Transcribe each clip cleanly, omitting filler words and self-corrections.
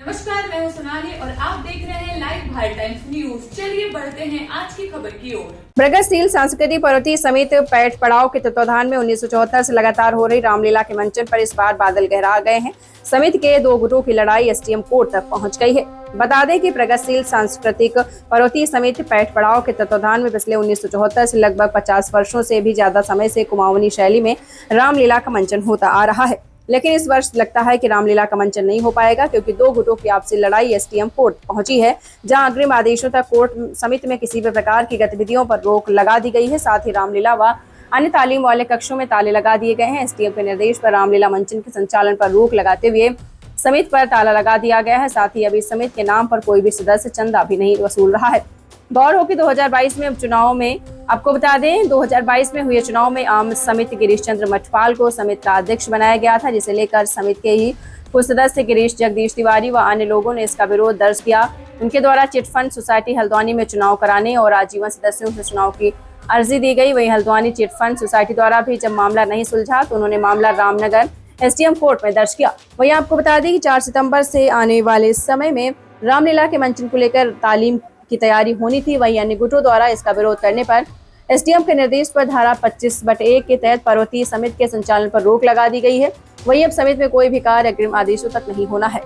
नमस्कार, मैं हूं सोनाली और आप देख रहे हैं लाइव भारत टाइम्स न्यूज। चलिए बढ़ते हैं आज की खबर की ओर। प्रगतिशील सांस्कृतिक पर्वतीय समिति पैठ पड़ाव के तत्वाधान में 1974 से लगातार हो रही रामलीला के मंचन पर इस बार बादल गहरा गए हैं। समिति के दो गुटों की लड़ाई एसडीएम कोर्ट तक पहुंच गई है। बता दें कि प्रगतिशील सांस्कृतिक पर्वतीय समिति पैठ पड़ाव के तत्वाधान में पिछले 1974 से लगभग 50 वर्षों से भी ज्यादा समय से कुमाऊनी शैली में रामलीला का मंचन होता आ रहा है, लेकिन इस वर्ष लगता है कि रामलीला का मंचन नहीं हो पाएगा, क्योंकि दो गुटों की आपसी लड़ाई एसडीएम कोर्ट पहुंची है, जहां अग्रिम आदेशों तक कोर्ट समिति में किसी भी प्रकार की गतिविधियों पर रोक लगा दी गई है। साथ ही रामलीला व अन्य तालीम वाले कक्षों में ताले लगा दिए गए हैं। एसडीएम के निर्देश पर रामलीला मंचन के संचालन पर रोक लगाते हुए समिति पर ताला लगा दिया गया है। साथ ही अभी समिति के नाम पर कोई भी सदस्य चंदा भी नहीं वसूल रहा है। गौर हो कि 2022 में उपचुनाव में आपको बता दें 2022 में हुए चुनाव में आम समिति गिरीश चंद्र मठपाल को समिति का अध्यक्ष बनाया गया था, जिसे लेकर समिति के ही कुछ सदस्य गिरीश जगदीश तिवारी व अन्य लोगों ने इसका विरोध दर्ज किया। उनके द्वारा चिटफंड सोसाइटी हल्द्वानी में चुनाव कराने और आजीवन सदस्यों से चुनाव की अर्जी दी गई। वहीं हल्द्वानी चिटफंड सोसाइटी द्वारा भी जब मामला नहीं सुलझा तो उन्होंने मामला रामनगर एसडीएम कोर्ट में दर्ज किया। वहीं आपको बता दें कि 4 सितंबर से आने वाले समय में रामलीला के मंचन को लेकर तालीम की तैयारी होनी थी। वहीं अन्य गुटों द्वारा इसका विरोध करने पर एसडीएम के निर्देश पर धारा 25/1 के तहत पर्वतीय समिति के संचालन पर रोक लगा दी गई है। वहीं अब समिति में कोई भी कार्य अग्रिम आदेशों तक नहीं होना है।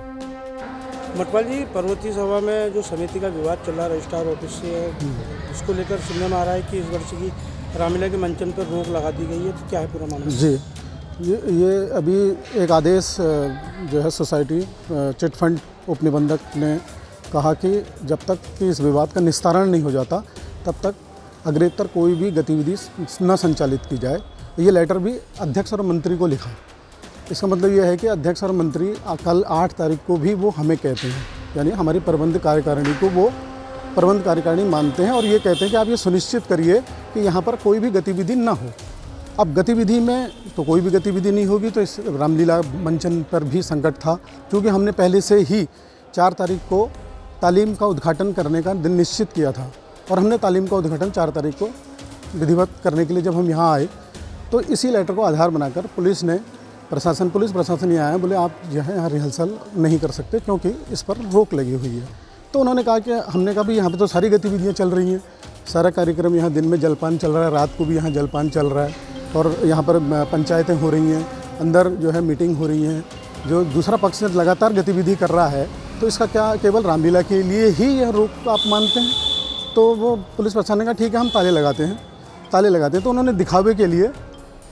मठपाल जी, पर्वतीय सभा में जो समिति का विवाद चल रहा है रजिस्ट्रार ऑफिस से, इसको लेकर सुनने में आ रहा है कि इस वर्ष की रामलीला के मंचन पर रोक लगा दी गई है, तो क्या है पूरा मामला? जी, ये अभी एक आदेश जो है सोसाइटी चिटफंड उपनिबंधक ने कहा कि जब तक कि इस विवाद का निस्तारण नहीं हो जाता तब तक अग्रेतर कोई भी गतिविधि न संचालित की जाए। ये लेटर भी अध्यक्ष और मंत्री को लिखा। इसका मतलब ये है कि अध्यक्ष और मंत्री कल 8 तारीख को भी वो हमें कहते हैं, यानी हमारी प्रबंध कार्यकारिणी को वो प्रबंध कार्यकारिणी मानते हैं और ये कहते हैं कि आप ये सुनिश्चित करिए कि यहाँ पर कोई भी गतिविधि ना हो। अब गतिविधि में तो कोई भी गतिविधि नहीं होगी, तो इस रामलीला मंचन पर भी संकट था, क्योंकि हमने पहले से ही 4 तारीख को तालीम का उद्घाटन करने का दिन निश्चित किया था और हमने तालीम का उद्घाटन 4 तारीख को विधिवत करने के लिए जब हम यहाँ आए तो इसी लेटर को आधार बनाकर पुलिस प्रशासन ये आया, बोले आप जो है यहाँ रिहर्सल नहीं कर सकते क्योंकि इस पर रोक लगी हुई है। तो उन्होंने कहा कि हमने कहा भी यहाँ पे तो सारी गतिविधियाँ चल रही हैं, सारा कार्यक्रम यहाँ दिन में जलपान चल रहा है, रात को भी यहाँ जलपान चल रहा है और यहाँ पर पंचायतें हो रही हैं, अंदर जो है मीटिंग हो रही है, जो दूसरा पक्ष लगातार गतिविधि कर रहा है, तो इसका क्या केवल रामलीला के लिए ही यह रोक आप मानते हैं? तो वो पुलिस प्रशासन ने कहा ठीक है, हम ताले लगाते हैं। तो उन्होंने दिखावे के लिए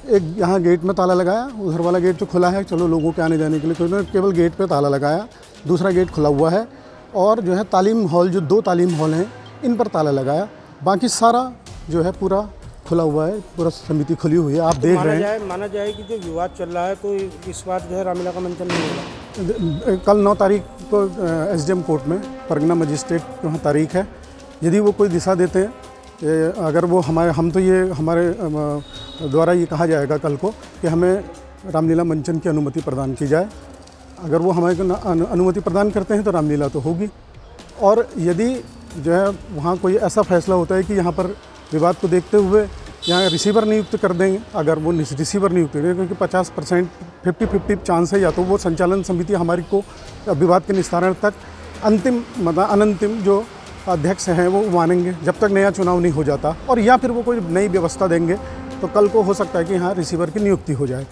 एक यहाँ गेट में ताला लगाया, उधर वाला गेट तो खुला है, चलो लोगों के आने जाने के लिए, तो उन्होंने केवल गेट पे ताला लगाया, दूसरा गेट खुला हुआ है और जो है तालीम हॉल, जो 2 तालीम हॉल हैं, इन पर ताला लगाया। बाकी सारा जो है पूरा खुला हुआ है, पूरा समिति खुली हुई है, आप देख रहे हैं। माना जाए कि जो विवाद चल रहा है तो इस बार जो है रामलीला का मंचन नहीं होगा। कल 9 तारीख को एसडीएम कोर्ट में परगना मजिस्ट्रेट की वहाँ तारीख है। यदि वो कोई दिशा देते हैं, अगर वो हमारे द्वारा ये कहा जाएगा कल को कि हमें रामलीला मंचन की अनुमति प्रदान की जाए, अगर वो हमारे अनुमति प्रदान करते हैं तो रामलीला तो होगी। और यदि जो है वहाँ कोई ऐसा फैसला होता है कि यहाँ पर विवाद को देखते हुए यहाँ रिसीवर नियुक्त कर देंगे, अगर वो रिसीवर नियुक्त करेंगे, क्योंकि 50% 50-50 चांस है, या तो वो संचालन समिति हमारी को विवाद के निस्तारण तक अनंतिम जो अध्यक्ष हैं वो मानेंगे जब तक नया चुनाव नहीं हो जाता, और या फिर वो कोई नई व्यवस्था देंगे तो कल को हो सकता है कि यहाँ रिसीवर की नियुक्ति हो जाए।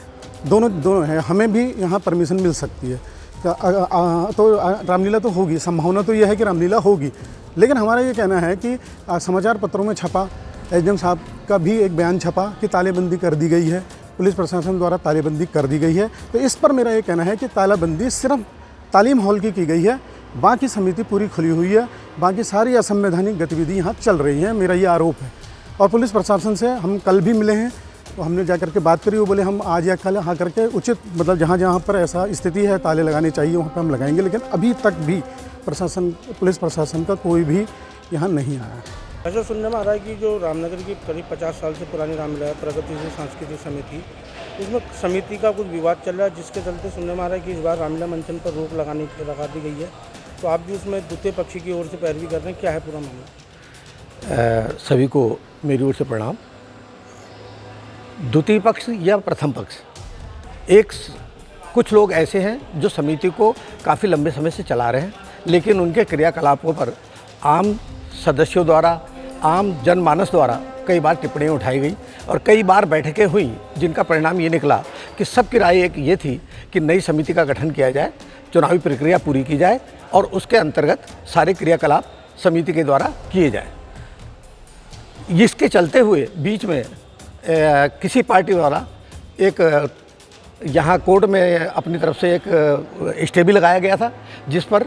दोनों है, हमें भी यहाँ परमिशन मिल सकती है। तो रामलीला तो होगी, संभावना तो यह है कि रामलीला होगी, लेकिन हमारा ये कहना है कि समाचार पत्रों में छपा, एसडीएम साहब का भी एक बयान छपा कि तालेबंदी कर दी गई है, पुलिस प्रशासन द्वारा तालेबंदी कर दी गई है। तो इस पर मेरा ये कहना है कि तालाबंदी सिर्फ तालीम हॉल की गई है, बाकी समिति पूरी खुली हुई है, बाकी सारी असंवैधानिक गतिविधि यहाँ चल रही है, मेरा ये आरोप है। और पुलिस प्रशासन से हम कल भी मिले हैं, तो हमने जा करके बात करी, वो बोले हम आज या कल हाँ करके उचित मतलब जहाँ पर ऐसा स्थिति है ताले लगाने चाहिए वहाँ पर हम लगाएंगे, लेकिन अभी तक भी पुलिस प्रशासन का कोई भी यहाँ नहीं आया है। ऐसा सुनने में आ रहा है कि जो रामनगर की करीब 50 साल से पुरानी रामलीला है, प्रगतिशील सांस्कृतिक समिति, इसमें समिति का कुछ विवाद चल रहा है, जिसके चलते सुनने में आ रहा है कि इस बार रामलीला मंचन पर रोक लगा दी गई है। तो आप भी उसमें द्वितीय पक्षी की ओर से पैरवी कर रहे हैं, क्या है पूरा मामला? सभी को मेरी ओर से प्रणाम। द्वितीय पक्ष या प्रथम पक्ष, एक कुछ लोग ऐसे हैं जो समिति को काफ़ी लंबे समय से चला रहे हैं, लेकिन उनके क्रियाकलापों पर आम सदस्यों द्वारा, आम जनमानस द्वारा कई बार टिप्पणियाँ उठाई गई और कई बार बैठकें हुई, जिनका परिणाम ये निकला कि सबकी राय एक ये थी कि नई समिति का गठन किया जाए, चुनावी प्रक्रिया पूरी की जाए और उसके अंतर्गत सारे क्रियाकलाप समिति के द्वारा किए जाए। इसके चलते हुए बीच में किसी पार्टी द्वारा एक यहाँ कोर्ट में अपनी तरफ से एक स्टे भी लगाया गया था, जिस पर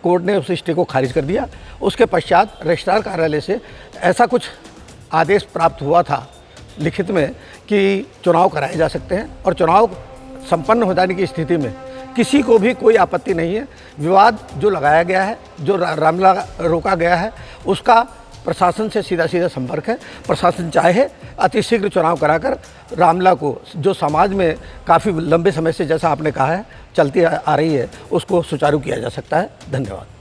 कोर्ट ने उस स्टे को खारिज कर दिया। उसके पश्चात रजिस्ट्रार कार्यालय से ऐसा कुछ आदेश प्राप्त हुआ था लिखित में कि चुनाव कराए जा सकते हैं और चुनाव संपन्न हो जाने की स्थिति में किसी को भी कोई आपत्ति नहीं है। विवाद जो लगाया गया है, जो रामलीला रोका गया है, उसका प्रशासन से सीधा संपर्क है। प्रशासन चाहे अतिशीघ्र चुनाव कराकर रामलीला को, जो समाज में काफ़ी लंबे समय से, जैसा आपने कहा है, चलती आ रही है, उसको सुचारू किया जा सकता है। धन्यवाद।